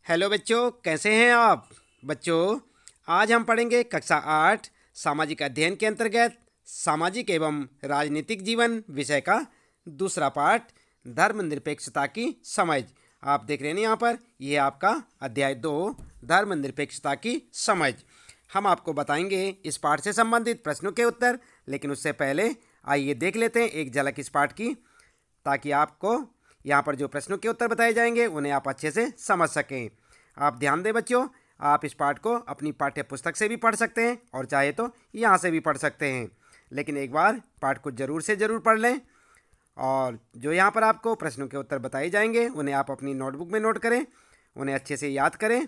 Hello बच्चों, कैसे हैं आप? बच्चों, आज हम पढ़ेंगे कक्षा 8 सामाजिक अध्ययन के अंतर्गत सामाजिक एवं राजनीतिक जीवन विषय का दूसरा पाठ धर्मनिरपेक्षता की समझ। आप देख रहे हैं यहाँ पर, यह आपका अध्याय 2 धर्मनिरपेक्षता की समझ। हम आपको बताएंगे इस पाठ से संबंधित प्रश्नों के उत्तर, लेकिन उससे पहले आइए देख लेते हैं एक झलक इस पाठ की, ताकि आपको यहाँ पर जो प्रश्नों के उत्तर बताए जाएंगे उन्हें आप अच्छे से समझ सकें। आप ध्यान दें बच्चों, आप इस पाठ को अपनी पाठ्य पुस्तक से भी पढ़ सकते हैं और चाहे तो यहाँ से भी पढ़ सकते हैं, लेकिन एक बार पाठ को ज़रूर से ज़रूर पढ़ लें। और जो यहाँ पर आपको प्रश्नों के उत्तर बताए जाएंगे उन्हें आप अपनी नोटबुक में नोट करें, उन्हें अच्छे से याद करें।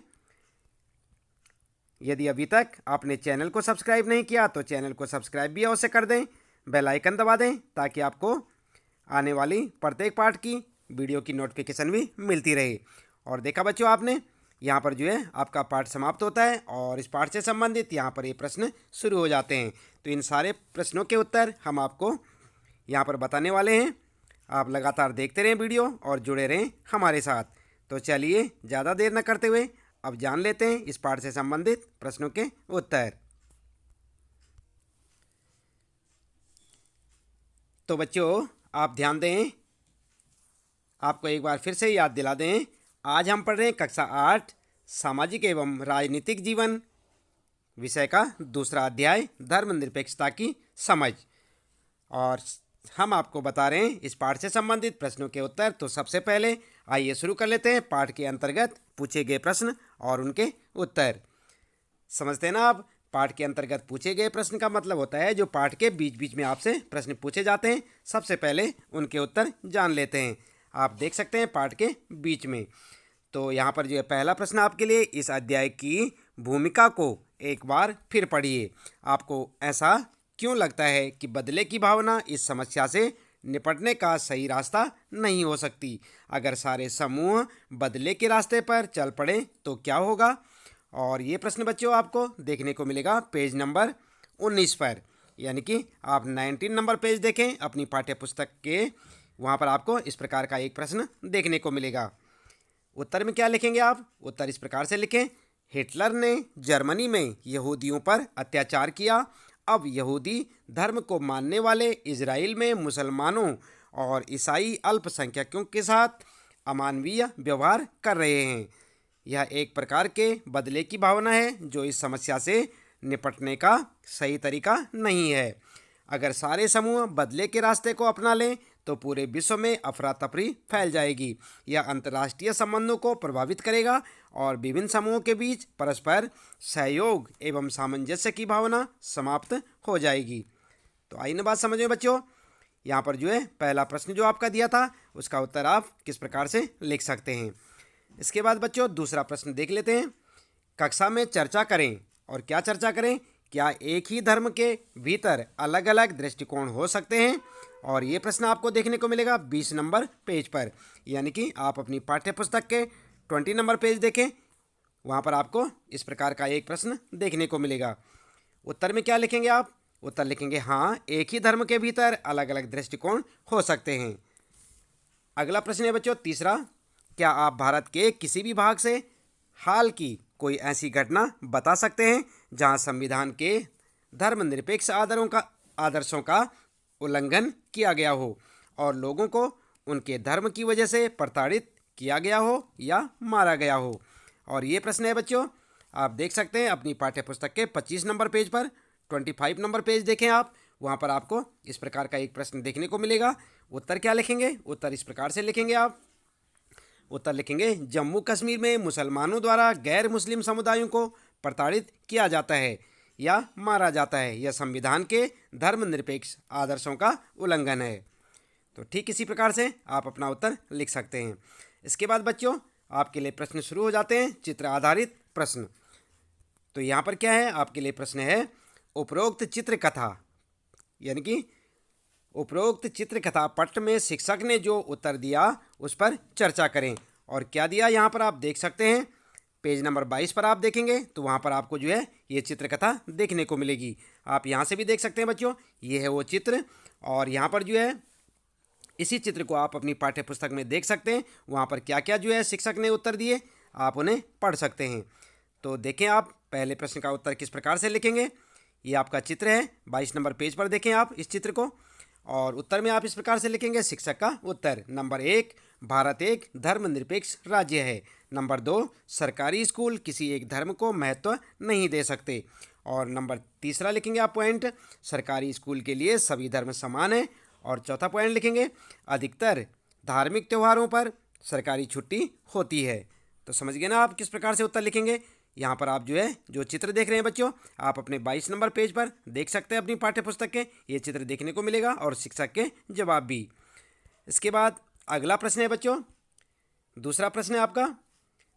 यदि अभी तक आपने चैनल को सब्सक्राइब नहीं किया तो चैनल को सब्सक्राइब भी अवश्य कर दें, बेल आइकन दबा दें, ताकि आपको आने वाली प्रत्येक पाठ की वीडियो की नोटिफिकेशन भी मिलती रहे। और देखा बच्चों, आपने यहाँ पर जो है आपका पाठ समाप्त होता है और इस पाठ से संबंधित यहाँ पर ये प्रश्न शुरू हो जाते हैं। तो इन सारे प्रश्नों के उत्तर हम आपको यहाँ पर बताने वाले हैं। आप लगातार देखते रहें वीडियो और जुड़े रहें हमारे साथ। तो चलिए ज़्यादा देर न करते हुए अब जान लेते हैं इस पाठ से संबंधित प्रश्नों के उत्तर। तो बच्चों, आप ध्यान दें, आपको एक बार फिर से याद दिला दें, आज हम पढ़ रहे हैं कक्षा 8 सामाजिक एवं राजनीतिक जीवन विषय का दूसरा अध्याय धर्मनिरपेक्षता की समझ। और हम आपको बता रहे हैं इस पाठ से संबंधित प्रश्नों के उत्तर। तो सबसे पहले आइए शुरू कर लेते हैं पाठ के अंतर्गत पूछे गए प्रश्न और उनके उत्तर। समझते हैं ना आप? पाठ के अंतर्गत पूछे गए प्रश्न का मतलब होता है जो पाठ के बीच बीच में आपसे प्रश्न पूछे जाते हैं, सबसे पहले उनके उत्तर जान लेते हैं। आप देख सकते हैं पाठ के बीच में। तो यहाँ पर जो है पहला प्रश्न आपके लिए, इस अध्याय की भूमिका को एक बार फिर पढ़िए। आपको ऐसा क्यों लगता है कि बदले की भावना इस समस्या से निपटने का सही रास्ता नहीं हो सकती? अगर सारे समूह बदले के रास्ते पर चल पड़े तो क्या होगा? और ये प्रश्न बच्चों आपको देखने को मिलेगा पेज नंबर 19 पर, यानी कि आप 19 नंबर पेज देखें अपनी पाठ्य पुस्तक के, वहाँ पर आपको इस प्रकार का एक प्रश्न देखने को मिलेगा। उत्तर में क्या लिखेंगे आप? उत्तर इस प्रकार से लिखें, हिटलर ने जर्मनी में यहूदियों पर अत्याचार किया। अब यहूदी धर्म को मानने वाले इजराइल में मुसलमानों और ईसाई अल्पसंख्यकों के साथ अमानवीय व्यवहार कर रहे हैं। यह एक प्रकार के बदले की भावना है जो इस समस्या से निपटने का सही तरीका नहीं है। अगर सारे समूह बदले के रास्ते को अपना लें तो पूरे विश्व में अफरा तफरी फैल जाएगी। यह अंतर्राष्ट्रीय संबंधों को प्रभावित करेगा और विभिन्न समूहों के बीच परस्पर सहयोग एवं सामंजस्य की भावना समाप्त हो जाएगी। तो आइए ना बात समझ में बच्चों, यहाँ पर जो है पहला प्रश्न जो आपका दिया था उसका उत्तर आप किस प्रकार से लिख सकते हैं। इसके बाद बच्चों दूसरा प्रश्न देख लेते हैं। कक्षा में चर्चा करें। और क्या चर्चा करें? क्या एक ही धर्म के भीतर अलग अलग दृष्टिकोण हो सकते हैं? और ये प्रश्न आपको देखने को मिलेगा 20 नंबर पेज पर, यानी कि आप अपनी पाठ्य पुस्तक के 20 नंबर पेज देखें, वहाँ पर आपको इस प्रकार का एक प्रश्न देखने को मिलेगा। उत्तर में क्या लिखेंगे आप? उत्तर लिखेंगे हाँ, एक ही धर्म के भीतर अलग अलग दृष्टिकोण हो सकते हैं। अगला प्रश्न है बच्चों तीसरा, क्या आप भारत के किसी भी भाग से हाल की कोई ऐसी घटना बता सकते हैं जहां संविधान के धर्मनिरपेक्ष आदर्शों का उल्लंघन किया गया हो और लोगों को उनके धर्म की वजह से प्रताड़ित किया गया हो या मारा गया हो? और ये प्रश्न है बच्चों, आप देख सकते हैं अपनी पाठ्य पुस्तक के 25 नंबर पेज पर, 25 नंबर पेज देखें आप, वहाँ पर आपको इस प्रकार का एक प्रश्न देखने को मिलेगा। उत्तर क्या लिखेंगे? उत्तर इस प्रकार से लिखेंगे आप। उत्तर लिखेंगे, जम्मू कश्मीर में मुसलमानों द्वारा गैर मुस्लिम समुदायों को प्रताड़ित किया जाता है या मारा जाता है। यह संविधान के धर्मनिरपेक्ष आदर्शों का उल्लंघन है। तो ठीक इसी प्रकार से आप अपना उत्तर लिख सकते हैं। इसके बाद बच्चों आपके लिए प्रश्न शुरू हो जाते हैं, चित्र आधारित प्रश्न। तो यहाँ पर क्या है आपके लिए प्रश्न है, उपरोक्त चित्रकथा, यानी कि उपरोक्त चित्रकथा पट में शिक्षक ने जो उत्तर दिया उस पर चर्चा करें। और क्या दिया यहाँ पर आप देख सकते हैं, पेज नंबर 22 पर आप देखेंगे तो वहाँ पर आपको जो है ये चित्रकथा देखने को मिलेगी। आप यहाँ से भी देख सकते हैं बच्चों, ये है वो चित्र। और यहाँ पर जो है इसी चित्र को आप अपनी पाठ्य पुस्तक में देख सकते हैं, वहाँ पर क्या क्या जो है शिक्षक ने उत्तर दिए आप उन्हें पढ़ सकते हैं। तो देखें आप पहले प्रश्न का उत्तर किस प्रकार से लिखेंगे। ये आपका चित्र है, 22 नंबर पेज पर देखें आप इस चित्र को। और उत्तर में आप इस प्रकार से लिखेंगे शिक्षक का उत्तर। नंबर 1, भारत एक धर्मनिरपेक्ष राज्य है। नंबर 2, सरकारी स्कूल किसी एक धर्म को महत्व नहीं दे सकते। और नंबर तीसरा लिखेंगे आप पॉइंट, सरकारी स्कूल के लिए सभी धर्म समान है। और चौथा पॉइंट लिखेंगे, अधिकतर धार्मिक त्योहारों पर सरकारी छुट्टी होती है। तो समझ गए ना आप किस प्रकार से उत्तर लिखेंगे। यहाँ पर आप जो चित्र देख रहे हैं बच्चों, आप अपने 22 नंबर पेज पर देख सकते हैं अपनी पाठ्य पुस्तक के, ये चित्र देखने को मिलेगा और शिक्षक के जवाब भी। इसके बाद अगला प्रश्न है बच्चों, दूसरा प्रश्न है आपका,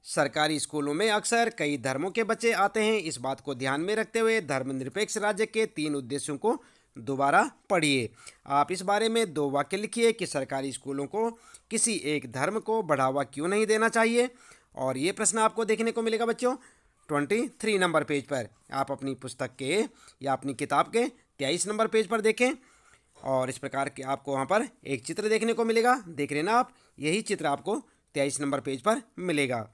सरकारी स्कूलों में अक्सर कई धर्मों के बच्चे आते हैं। इस बात को ध्यान में रखते हुए धर्मनिरपेक्ष राज्य के 3 उद्देश्यों को दोबारा पढ़िए। आप इस बारे में 2 वाक्य लिखिए कि सरकारी स्कूलों को किसी एक धर्म को बढ़ावा क्यों नहीं देना चाहिए। और ये प्रश्न आपको देखने को मिलेगा बच्चों 23 नंबर पेज पर। आप अपनी पुस्तक के या अपनी किताब के 23 नंबर पेज पर देखें और इस प्रकार के आपको वहाँ पर एक चित्र देखने को मिलेगा। देख रहे ना आप, यही चित्र आपको 23 नंबर पेज पर मिलेगा।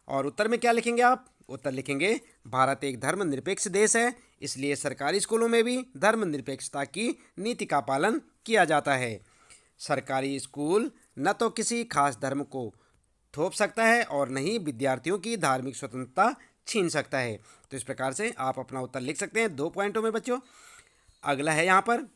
और उत्तर में क्या लिखेंगे आप, उत्तर लिखेंगे भारत एक धर्मनिरपेक्ष देश है, इसलिए सरकारी स्कूलों में भी धर्मनिरपेक्षता की नीति का पालन किया जाता है। सरकारी स्कूल न तो किसी खास धर्म को थोप सकता है और न ही विद्यार्थियों की धार्मिक स्वतंत्रता छीन सकता है। तो इस प्रकार से आप अपना उत्तर लिख सकते हैं 2 पॉइंटों में बच्चों। अगला है यहाँ पर,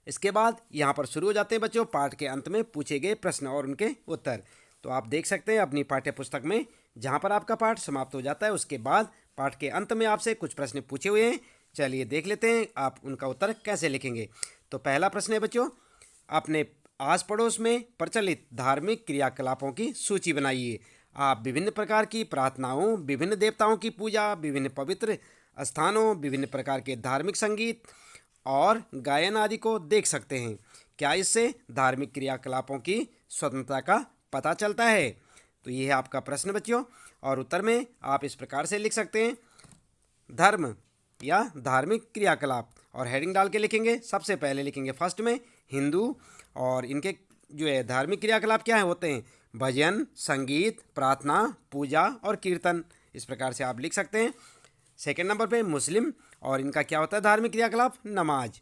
इसके बाद यहाँ पर शुरू हो जाते हैं बच्चों पाठ के अंत में पूछे गए प्रश्न और उनके उत्तर। तो आप देख सकते हैं अपनी पाठ्य पुस्तक में जहाँ पर आपका पाठ समाप्त हो जाता है उसके बाद पाठ के अंत में आपसे कुछ प्रश्न पूछे हुए हैं। चलिए देख लेते हैं आप उनका उत्तर कैसे लिखेंगे। तो पहला प्रश्न है बच्चों, अपने आस पड़ोस में प्रचलित धार्मिक क्रियाकलापों की सूची बनाइए। आप विभिन्न प्रकार की प्रार्थनाओं, विभिन्न देवताओं की पूजा, विभिन्न पवित्र स्थानों, विभिन्न प्रकार के धार्मिक संगीत और गायन आदि को देख सकते हैं। क्या इससे धार्मिक क्रियाकलापों की स्वतंत्रता का पता चलता है? तो ये है आपका प्रश्न बच्चों। और उत्तर में आप इस प्रकार से लिख सकते हैं, धर्म या धार्मिक क्रियाकलाप, और हेडिंग डाल के लिखेंगे। सबसे पहले लिखेंगे फर्स्ट में हिंदू, और इनके धार्मिक क्रियाकलाप क्या है होते हैं, भजन, संगीत, प्रार्थना, पूजा और कीर्तन। इस प्रकार से आप लिख सकते हैं। सेकंड नंबर पे मुस्लिम, और इनका क्या होता है धार्मिक क्रियाकलाप, नमाज।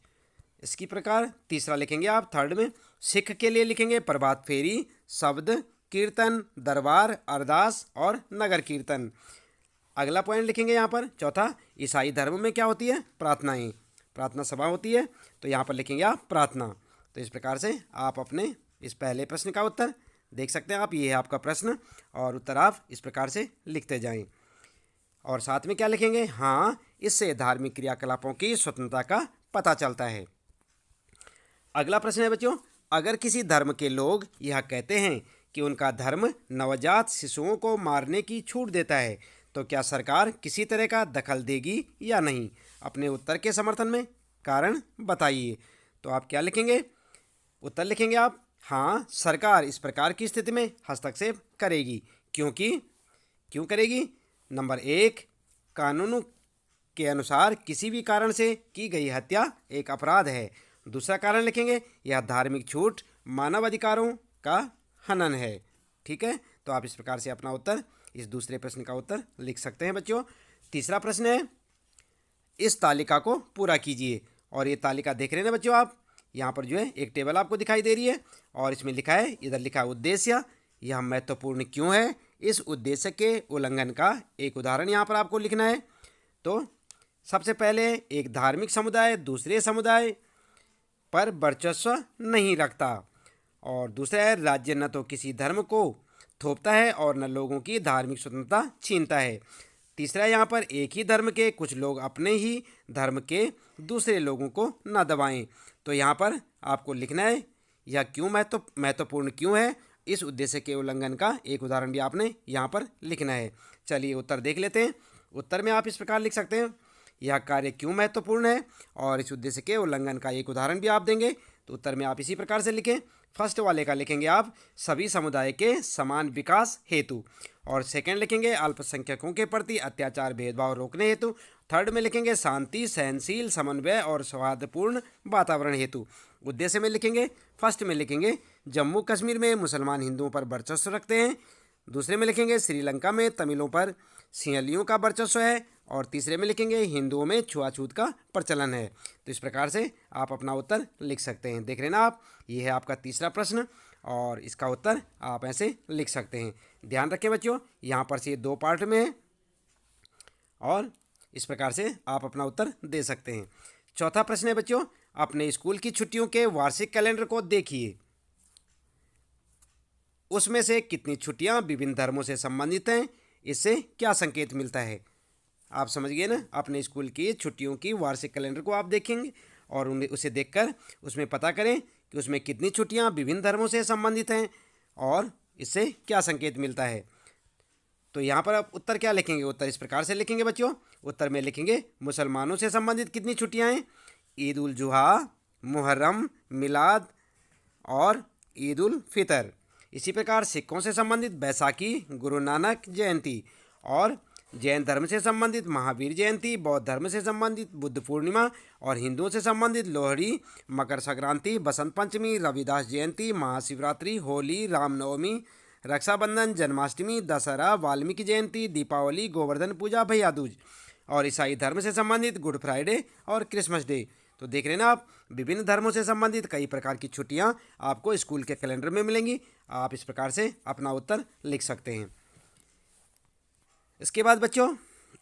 इसकी प्रकार तीसरा लिखेंगे आप थर्ड में। सिख के लिए लिखेंगे प्रभात फेरी, शब्द कीर्तन, दरबार, अरदास और नगर कीर्तन। अगला पॉइंट लिखेंगे यहाँ पर चौथा, ईसाई धर्म में क्या होती है, प्रार्थनाएं, प्रार्थना सभा होती है। तो यहाँ पर लिखेंगे आप प्रार्थना। तो इस प्रकार से आप अपने इस पहले प्रश्न का उत्तर देख सकते हैं आप, ये है आपका प्रश्न, और उत्तर आप इस प्रकार से लिखते जाएं। और साथ में क्या लिखेंगे, हाँ, इससे धार्मिक क्रियाकलापों की स्वतंत्रता का पता चलता है। अगला प्रश्न है बच्चों, अगर किसी धर्म के लोग यह कहते हैं कि उनका धर्म नवजात शिशुओं को मारने की छूट देता है, तो क्या सरकार किसी तरह का दखल देगी या नहीं? अपने उत्तर के समर्थन में कारण बताइए। तो आप क्या लिखेंगे, उत्तर लिखेंगे आप, हाँ, सरकार इस प्रकार की स्थिति में हस्तक्षेप करेगी। क्यों करेगी? नंबर 1, कानून के अनुसार किसी भी कारण से की गई हत्या एक अपराध है। दूसरा कारण लिखेंगे, यह धार्मिक छूट मानव अधिकारों का हनन है। ठीक है, तो आप इस प्रकार से अपना उत्तर, इस दूसरे प्रश्न का उत्तर लिख सकते हैं बच्चों। तीसरा प्रश्न है, इस तालिका को पूरा कीजिए। और ये तालिका देख रहे हैं ना बच्चों आप, यहाँ पर एक टेबल आपको दिखाई दे रही है और इसमें लिखा है, इधर लिखा है उद्देश्य, यह महत्वपूर्ण क्यों है, इस उद्देश्य के उल्लंघन का एक उदाहरण यहाँ पर आपको लिखना है। तो सबसे पहले, एक धार्मिक समुदाय दूसरे समुदाय पर वर्चस्व नहीं रखता, और दूसरा है, राज्य न तो किसी धर्म को थोपता है और न लोगों की धार्मिक स्वतंत्रता छीनता है। तीसरा, यहाँ पर एक ही धर्म के कुछ लोग अपने ही धर्म के दूसरे लोगों को न दबाएं। तो यहाँ पर आपको लिखना है, यह क्यों महत्वपूर्ण क्यों है, इस उद्देश्य के उल्लंघन का एक उदाहरण भी आपने यहाँ पर लिखना है। चलिए उत्तर देख लेते हैं। उत्तर में आप इस प्रकार लिख सकते हैं, यह कार्य क्यों महत्वपूर्ण है और इस उद्देश्य के उल्लंघन का एक उदाहरण भी आप देंगे। तो उत्तर में आप इसी प्रकार से लिखें। फर्स्ट वाले का लिखेंगे आप, सभी समुदाय के समान विकास हेतु, और सेकंड लिखेंगे अल्पसंख्यकों के प्रति अत्याचार भेदभाव रोकने हेतु। थर्ड में लिखेंगे शांति, सहनशील, समन्वय और सौहार्दपूर्ण वातावरण हेतु। उद्देश्य में लिखेंगे, फर्स्ट में लिखेंगे जम्मू कश्मीर में मुसलमान हिंदुओं पर वर्चस्व रखते हैं। दूसरे में लिखेंगे श्रीलंका में तमिलों पर सिंहलियों का वर्चस्व है, और तीसरे में लिखेंगे हिंदुओं में छुआछूत का प्रचलन है। तो इस प्रकार से आप अपना उत्तर लिख सकते हैं। देख रहे हैं ना आप, ये है आपका तीसरा प्रश्न और इसका उत्तर आप ऐसे लिख सकते हैं। ध्यान रखें बच्चों, यहाँ पर से ये 2 पार्ट में है और इस प्रकार से आप अपना उत्तर दे सकते हैं। चौथा प्रश्न है बच्चों, अपने स्कूल की छुट्टियों के वार्षिक कैलेंडर को देखिए, उसमें से कितनी छुट्टियां विभिन्न धर्मों से संबंधित हैं, इससे क्या संकेत मिलता है। आप समझ गए ना, अपने स्कूल की छुट्टियों की वार्षिक कैलेंडर को आप देखेंगे और उसे देखकर उसमें पता करें कि उसमें कितनी छुट्टियां विभिन्न धर्मों से संबंधित हैं और इससे क्या संकेत मिलता है। तो यहाँ पर आप उत्तर क्या लिखेंगे, उत्तर इस प्रकार से लिखेंगे बच्चों। उत्तर में लिखेंगे मुसलमानों से संबंधित कितनी छुट्टियाँ हैं, ईद उल जुहा, मुहर्रम, मिलाद और ईद उल फितर। इसी प्रकार सिखों से संबंधित बैसाखी, गुरु नानक जयंती, और जैन धर्म से संबंधित महावीर जयंती, बौद्ध धर्म से संबंधित बुद्ध पूर्णिमा, और हिंदुओं से संबंधित लोहड़ी, मकर संक्रांति, बसंत पंचमी, रविदास जयंती, महाशिवरात्रि, होली, रामनवमी, रक्षाबंधन, जन्माष्टमी, दशहरा, वाल्मीकि जयंती, दीपावली, गोवर्धन पूजा, भैया दूज, और ईसाई धर्म से संबंधित गुड फ्राइडे और क्रिसमस डे। तो देख रहे हैं ना आप, विभिन्न धर्मों से संबंधित कई प्रकार की छुट्टियां आपको स्कूल के कैलेंडर में मिलेंगी। आप इस प्रकार से अपना उत्तर लिख सकते हैं। इसके बाद बच्चों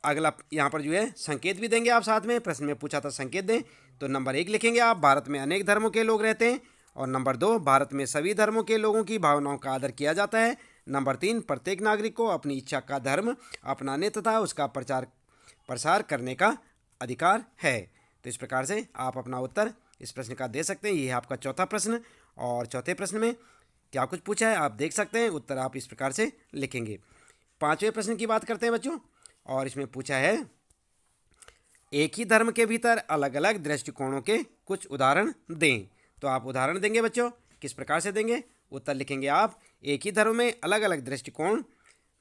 अगला यहाँ पर जो है संकेत भी देंगे आप साथ में। प्रश्न में पूछा था संकेत दें, तो नंबर 1 लिखेंगे आप, भारत में अनेक धर्मों के लोग रहते हैं, और नंबर 2, भारत में सभी धर्मों के लोगों की भावनाओं का आदर किया जाता है। नंबर 3, प्रत्येक नागरिक को अपनी इच्छा का धर्म अपनाने तथा उसका प्रसार करने का अधिकार है। तो इस प्रकार से आप अपना उत्तर इस प्रश्न का दे सकते हैं। ये है आपका चौथा प्रश्न, और चौथे प्रश्न में क्या कुछ पूछा है आप देख सकते हैं। उत्तर आप इस प्रकार से लिखेंगे। 5वें प्रश्न की बात करते हैं बच्चों, और इसमें पूछा है एक ही धर्म के भीतर अलग अलग दृष्टिकोणों के कुछ उदाहरण दें। तो आप उदाहरण देंगे बच्चों, किस प्रकार से देंगे। उत्तर लिखेंगे आप, एक ही धर्म में अलग अलग दृष्टिकोण,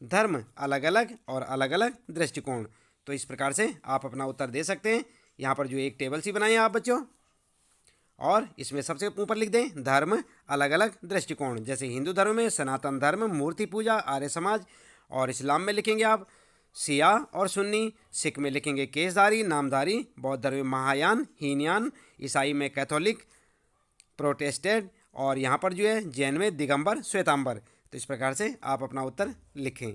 धर्म अलग अलग और अलग अलग दृष्टिकोण। तो इस प्रकार से आप अपना उत्तर दे सकते हैं। यहाँ पर जो एक टेबल सी बनाई है आप बच्चों, और इसमें सबसे ऊपर लिख दें धर्म अलग अलग दृष्टिकोण। जैसे हिंदू धर्म में सनातन धर्म, मूर्ति पूजा, आर्य समाज, और इस्लाम में लिखेंगे आप शिया और सुन्नी, सिख में लिखेंगे केसधारी, नामधारी, बौद्ध धर्म में महायान, हीनयान, ईसाई में कैथोलिक, प्रोटेस्टेंट, और यहाँ पर जो है जैन में दिगंबर, श्वेतांबर। तो इस प्रकार से आप अपना उत्तर लिखें।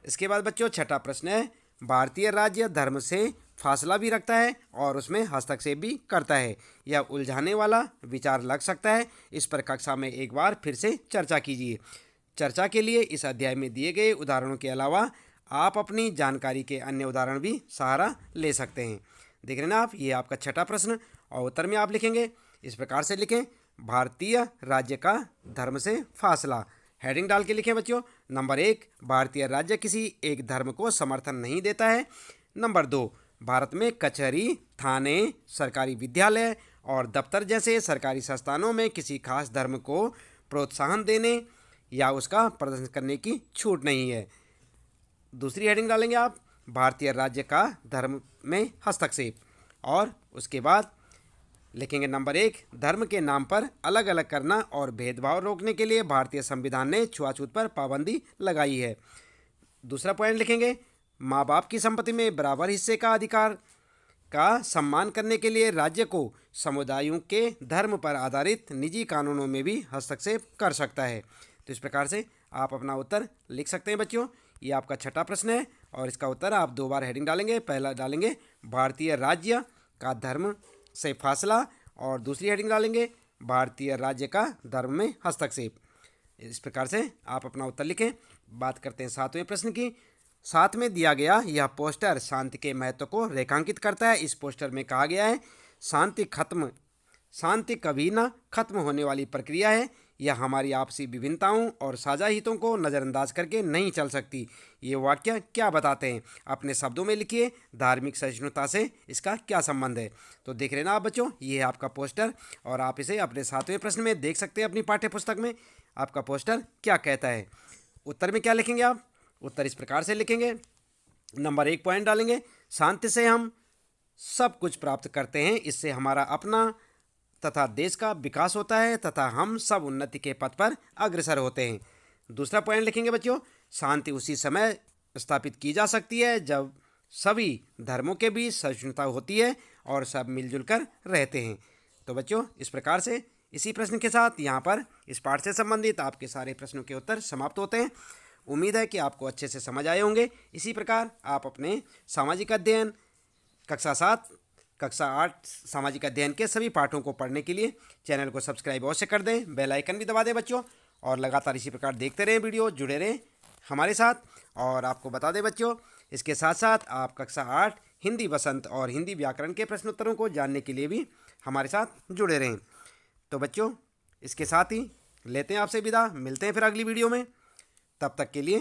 इसके बाद बच्चों छठा प्रश्न है, भारतीय राज्य धर्म से फासला भी रखता है और उसमें हस्तक्षेप भी करता है। यह उलझाने वाला विचार लग सकता है, इस पर कक्षा में एक बार फिर से चर्चा कीजिए। चर्चा के लिए इस अध्याय में दिए गए उदाहरणों के अलावा आप अपनी जानकारी के अन्य उदाहरण भी सहारा ले सकते हैं। देख रहे हैं ना आप, ये आपका छठा प्रश्न, और उत्तर में आप लिखेंगे इस प्रकार से लिखें, भारतीय राज्य का धर्म से फासला। हेडिंग डाल के लिखें बच्चों। नंबर 1, भारतीय राज्य किसी एक धर्म को समर्थन नहीं देता है। नंबर 2, भारत में कचहरी, थाने, सरकारी विद्यालय और दफ्तर जैसे सरकारी संस्थानों में किसी खास धर्म को प्रोत्साहन देने या उसका प्रदर्शन करने की छूट नहीं है। दूसरी हेडिंग डालेंगे आप, भारतीय राज्य का धर्म में हस्तक्षेप, और उसके बाद लिखेंगे नंबर 1, धर्म के नाम पर अलग अलग करना और भेदभाव रोकने के लिए भारतीय संविधान ने छुआछूत पर पाबंदी लगाई है। दूसरा पॉइंट लिखेंगे, माँ बाप की संपत्ति में बराबर हिस्से का अधिकार का सम्मान करने के लिए राज्य को समुदायों के धर्म पर आधारित निजी कानूनों में भी हस्तक्षेप कर सकता है। तो इस प्रकार से आप अपना उत्तर लिख सकते हैं बच्चों। ये आपका छठा प्रश्न है, और इसका उत्तर आप 2 बार हेडिंग डालेंगे। पहला डालेंगे भारतीय राज्य का धर्म से फासला, और दूसरी हेडिंग डालेंगे भारतीय राज्य का धर्म में हस्तक्षेप। इस प्रकार से आप अपना उत्तर लिखें। बात करते हैं 7वें प्रश्न की। 7 में दिया गया यह पोस्टर शांति के महत्व को रेखांकित करता है। इस पोस्टर में कहा गया है शांति कभी न खत्म होने वाली प्रक्रिया है। यह हमारी आपसी विभिन्नताओं और साझा हितों को नज़रअंदाज करके नहीं चल सकती। ये वाक्य क्या बताते हैं, अपने शब्दों में लिखिए। धार्मिक सहिष्णुता से इसका क्या संबंध है। तो देख रहे ना आप बच्चों, ये है आपका पोस्टर, और आप इसे अपने 7वें प्रश्न में देख सकते हैं अपनी पाठ्य पुस्तक में। आपका पोस्टर क्या कहता है। उत्तर में क्या लिखेंगे आप। उत्तर इस प्रकार से लिखेंगे। नंबर 1 पॉइंट डालेंगे, शांति से हम सब कुछ प्राप्त करते हैं, इससे हमारा अपना तथा देश का विकास होता है तथा हम सब उन्नति के पथ पर अग्रसर होते हैं। दूसरा पॉइंट लिखेंगे बच्चों, शांति उसी समय स्थापित की जा सकती है जब सभी धर्मों के बीच सहिष्णुता होती है और सब मिलजुल कर रहते हैं। तो बच्चों इस प्रकार से इसी प्रश्न के साथ यहाँ पर इस पाठ से संबंधित आपके सारे प्रश्नों के उत्तर समाप्त होते हैं। उम्मीद है कि आपको अच्छे से समझ आए होंगे। इसी प्रकार आप अपने सामाजिक अध्ययन कक्षा 7, कक्षा 8 सामाजिक अध्ययन के सभी पाठों को पढ़ने के लिए चैनल को सब्सक्राइब अवश्य कर दें, बेल आइकन भी दबा दें बच्चों, और लगातार इसी प्रकार देखते रहें वीडियो, जुड़े रहें हमारे साथ। और आपको बता दें बच्चों, इसके साथ साथ आप कक्षा 8 हिंदी वसंत और हिंदी व्याकरण के प्रश्नोत्तरों को जानने के लिए भी हमारे साथ जुड़े रहें। तो बच्चों इसके साथ ही लेते हैं आपसे विदा, मिलते हैं फिर अगली वीडियो में। तब तक के लिए